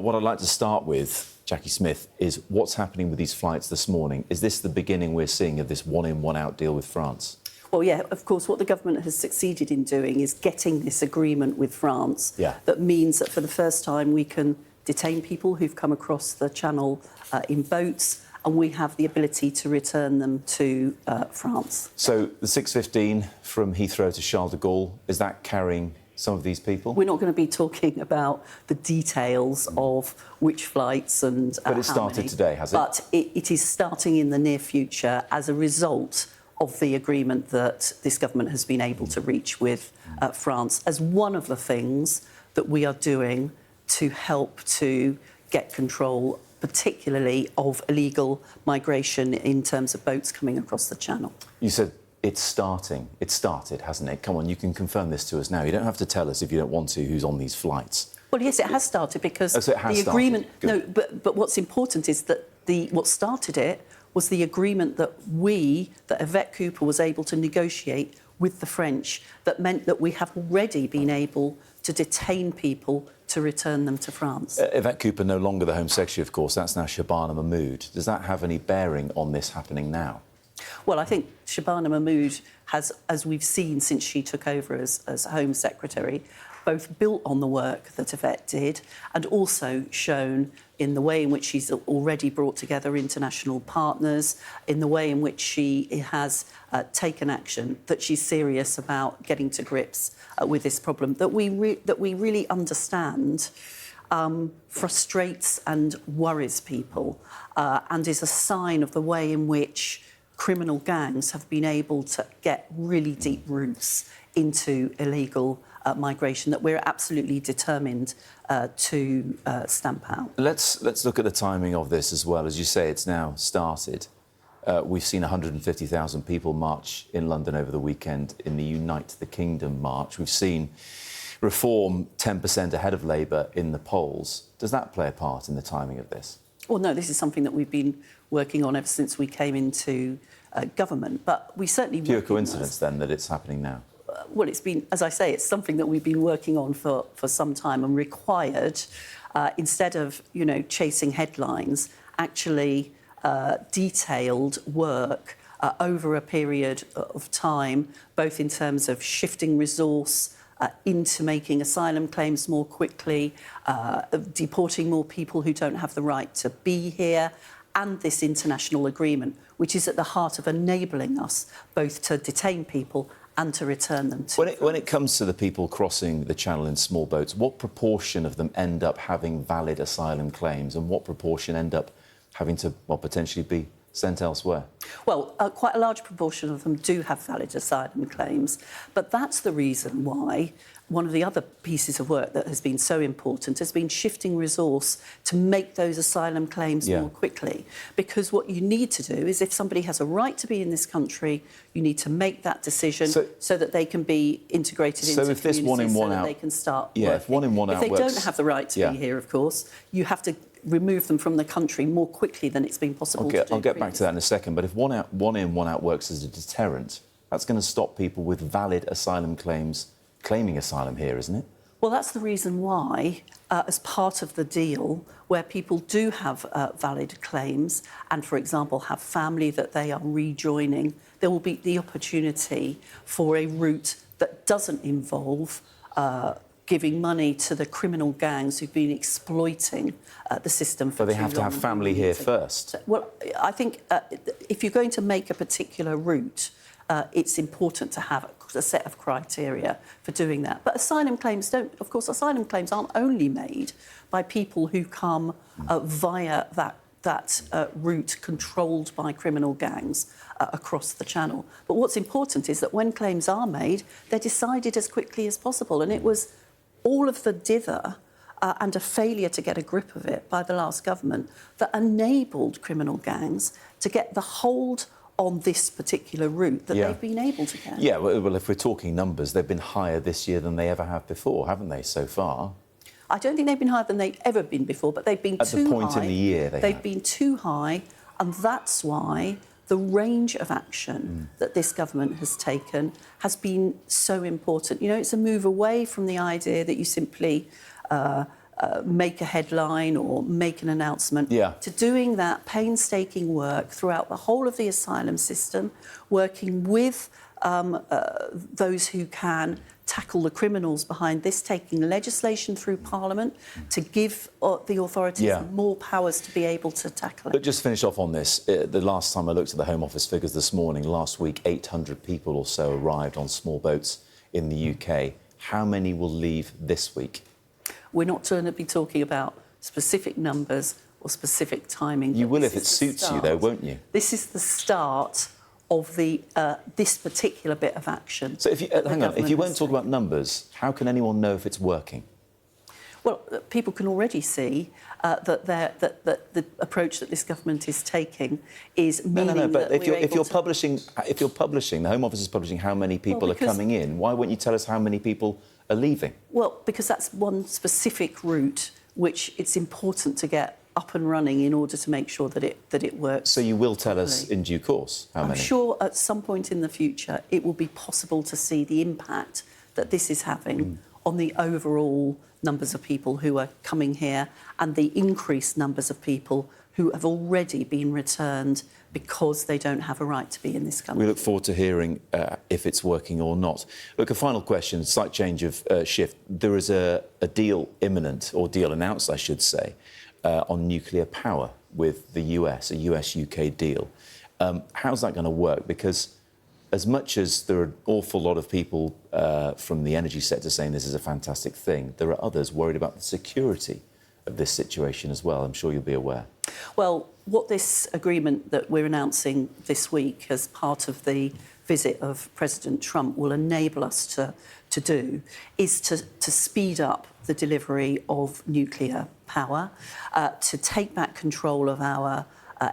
What I'd like to start with, Jacqui Smith, is what's happening with these flights this morning. Is this the beginning we're seeing of this one-in, one-out deal with France? Well, yeah, of course, what the government has succeeded in doing is getting this agreement with France that means that for the first time we can detain people who've come across the channel in boats, and we have the ability to return them to France. So the 6:15 from Heathrow to Charles de Gaulle, is that carrying some of these people? We're not going to be talking about the details of which flights and But it started today, has it? But it is starting in the near future as a result of the agreement that this government has been able to reach with France as one of the things that we are doing to help to get control, particularly of illegal migration in terms of boats coming across the channel. You said it's starting. It started, hasn't it? Come on, you can confirm this to us now. You don't have to tell us if you don't want to who's on these flights. Well, yes, it has started because so it has the agreement... started. No, but what's important is that what started it was the agreement that Yvette Cooper was able to negotiate with the French that meant that we have already been able to detain people to return them to France. Yvette Cooper no longer the Home Secretary, of course. That's now Shabana Mahmood. Does that have any bearing on this happening now? Well, I think Shabana Mahmood has, as we've seen since she took over as Home Secretary, both built on the work that Yvette did and also shown in the way in which she's already brought together international partners, in the way in which she has taken action, that she's serious about getting to grips with this problem, that we really understand frustrates and worries people and is a sign of the way in which criminal gangs have been able to get really deep roots into illegal migration that we're absolutely determined to stamp out. Let's look at the timing of this as well. As you say, it's now started. We've seen 150,000 people march in London over the weekend in the Unite the Kingdom march. We've seen Reform 10% ahead of Labour in the polls. Does that play a part in the timing of this? Well, no, this is something that we've been working on ever since we came into government, but we certainly... Pure coincidence, then, that it's happening now? Well, it's been, as I say, it's something that we've been working on for some time and required, instead of, chasing headlines, actually detailed work over a period of time, both in terms of shifting resource into making asylum claims more quickly, deporting more people who don't have the right to be here, and this international agreement, which is at the heart of enabling us both to detain people and to return them to when it comes to the people crossing the channel in small boats, what proportion of them end up having valid asylum claims and what proportion end up having to, potentially be sent elsewhere? Well, quite a large proportion of them do have valid asylum claims, but that's the reason why one of the other pieces of work that has been so important has been shifting resource to make those asylum claims more quickly. Because what you need to do is, if somebody has a right to be in this country, you need to make that decision so that they can be integrated into the community, so that they can start working. If one in, one out works... If they don't have the right to be here, of course, you have to remove them from the country more quickly than it's been possible to do. I'll get back to that in a second, but if one in, one out works as a deterrent, that's going to stop people with valid asylum claims claiming asylum here, isn't it? Well, that's the reason why, as part of the deal, where people do have valid claims and, for example, have family that they are rejoining, there will be the opportunity for a route that doesn't involve giving money to the criminal gangs who've been exploiting the system for too long. But they have to have family here first. Well, I think if you're going to make a particular route, it's important to have a set of criteria for doing that. But asylum claims don't... Of course, asylum claims aren't only made by people who come via that route controlled by criminal gangs across the channel. But what's important is that when claims are made, they're decided as quickly as possible. And it was all of the dither and a failure to get a grip of it by the last government that enabled criminal gangs to get the hold on this particular route that they've been able to get. Yeah, well, if we're talking numbers, they've been higher this year than they ever have before, haven't they, so far? I don't think they've been higher than they've ever been before, but they've been too high. At the point in the year they've been too high, and that's why the range of action that this government has taken has been so important. It's a move away from the idea that you simply make a headline or make an announcement, to doing that painstaking work throughout the whole of the asylum system, working with those who can tackle the criminals behind this, taking legislation through Parliament to give the authorities more powers to be able to tackle it. But just finish off on this. The last time I looked at the Home Office figures this morning, last week, 800 people or so arrived on small boats in the UK. How many will leave this week? We're not going to be talking about specific numbers or specific timing. You will if it suits you, though, won't you? This is the start of this particular bit of action. So if you, hang on, if you won't talk about numbers, how can anyone know if it's working? Well, people can already see that the approach that this government is taking is meaning No, but that if you're publishing, the Home Office is publishing how many people are coming in, why won't you tell us how many people are leaving? Well, because that's one specific route which it's important to get up and running in order to make sure that it works. So you will tell us in due course how many? I'm sure at some point in the future it will be possible to see the impact that this is having on the overall numbers of people who are coming here and the increased numbers of people who have already been returned because they don't have a right to be in this country. We look forward to hearing if it's working or not. Look, a final question, slight change of shift. There is a deal imminent, or deal announced, I should say, on nuclear power with the US, a US-UK deal. How's that going to work? Because as much as there are an awful lot of people from the energy sector saying this is a fantastic thing, there are others worried about the security of this situation as well. I'm sure you'll be aware. Well, what this agreement that we're announcing this week as part of the visit of President Trump will enable us to do is to speed up the delivery of nuclear power, to take back control of our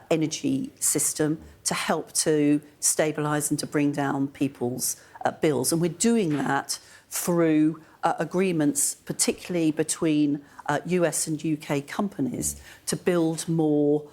energy system, to help to stabilise and to bring down people's bills. And we're doing that through agreements, particularly between US and UK companies, to build more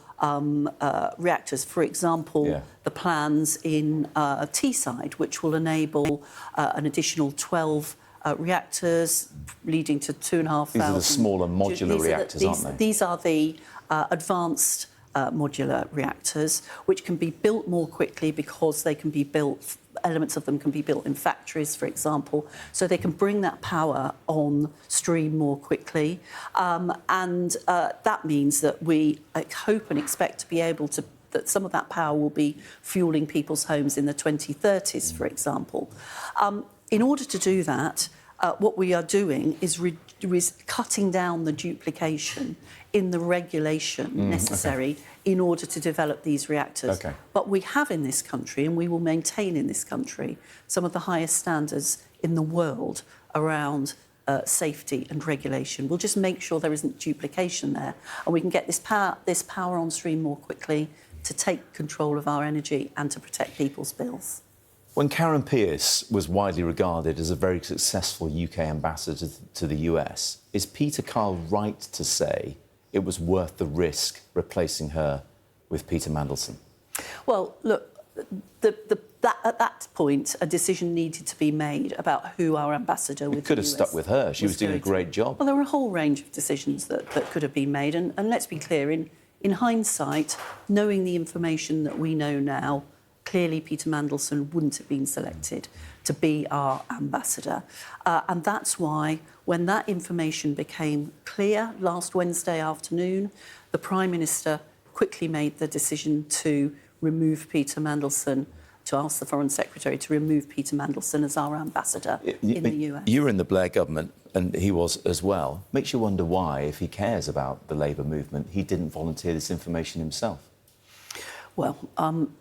reactors. For example, the plans in Teesside, which will enable an additional 12 reactors, leading to 2,500. These are the smaller modular reactors, aren't they? These are the advanced modular reactors, which can be built more quickly because they can be built, elements of them can be built in factories, for example, so they can bring that power on stream more quickly. And that means that we hope and expect to be able to, that some of that power will be fueling people's homes in the 2030s, for example. In order to do that, what we are doing is cutting down the duplication in the regulation necessary in order to develop these reactors. But we have in this country, and we will maintain in this country, some of the highest standards in the world around safety and regulation. We'll just make sure there isn't duplication there, and we can get this power on stream more quickly to take control of our energy and to protect people's bills. When Karen Pierce was widely regarded as a very successful UK ambassador to the US, is Peter Kyle right to say it was worth the risk replacing her with Peter Mandelson? Well, look, at that point, a decision needed to be made about who our ambassador would be. Could have stuck with her. She was doing a great job. Well, there were a whole range of decisions that could have been made. And let's be clear, in hindsight, knowing the information that we know now, clearly Peter Mandelson wouldn't have been selected to be our ambassador. And that's why, when that information became clear last Wednesday afternoon, the Prime Minister quickly made the decision to remove Peter Mandelson, to ask the Foreign Secretary to remove Peter Mandelson as our ambassador in the US. You were in the Blair government, and he was as well. Makes you wonder why, if he cares about the Labour movement, he didn't volunteer this information himself. Well,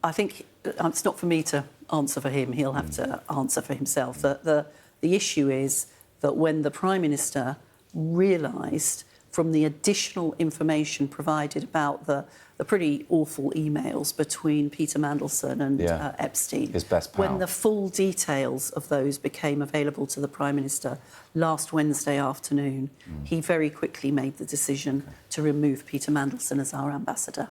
I think it's not for me to answer for him. He'll have to answer for himself. The issue is that when the Prime Minister realised from the additional information provided about the pretty awful emails between Peter Mandelson and Epstein, his best pal, when the full details of those became available to the Prime Minister last Wednesday afternoon, he very quickly made the decision to remove Peter Mandelson as our ambassador.